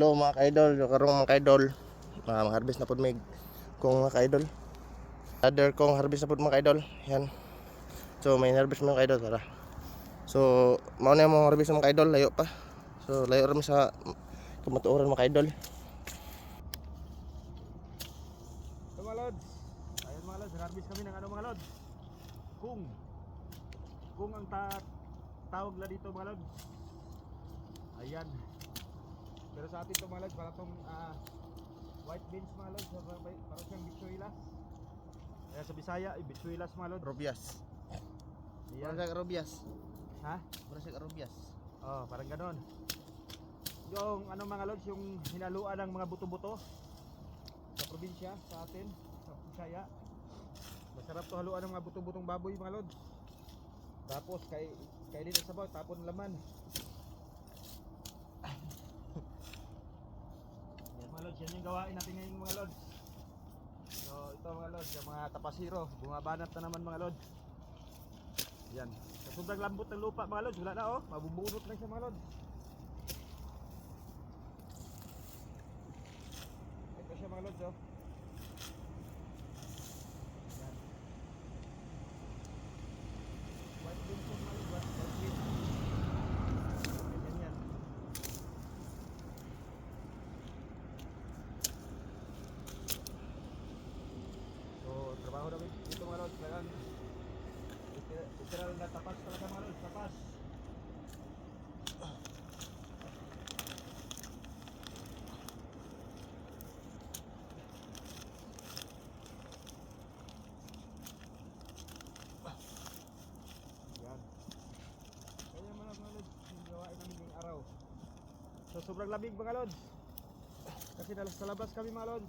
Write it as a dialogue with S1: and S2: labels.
S1: Hello mga ka-idol, karong mga ka-idol, harvest na pod mig kung mga ka-idol. Other kong harvest na pod mga ka-idol. Yan. So may harvest mga ka-idol tara. So mao na yung harvest mga ka-idol, layo pa. So layo rin sa kamatuoran mga ka-idol.
S2: So mga lods, ayun mga lods, harvest kami ng ano mga lods, kung ang tawag la dito mga lods. Ayan. Pero sa atin to mga lods, para tong white beans mga lods, para siyang bichuelas. Kaya sa Bisaya, bichuelas mga lods.
S1: Rubias.
S2: Ayan.
S1: Para sa rubias.
S2: Ha?
S1: Para sa rubias.
S2: Oh, parang ganon. Yung ano mga lods, yung hinaluan ng mga buto-buto sa probinsya, sa atin, sa Bisaya. Masarap to haluan ng mga buto-butong baboy mga lods. Tapos kainin sa sabaw, tapon laman. Yan mga lods, yan yung gawain natin ngayon mga lods. So ito mga lods, yung mga tapasiro, bumabanat na naman mga lods. Yan. Sa sobrang lambot ng lupa mga lods, wala na oh, mabubunot lang siya mga lods. Ito siya mga lods oh. Yan. White beans po mga lods, white beans. Ganyan yan. So trabaho namin dito mga lods, kailangan literal na tapas talaga mga lods, tapas. Yan. Kaya mga lods, yung gawain namin ngayong araw. So sobrang lamig mga lods. Kasi sa labas kami mga lods.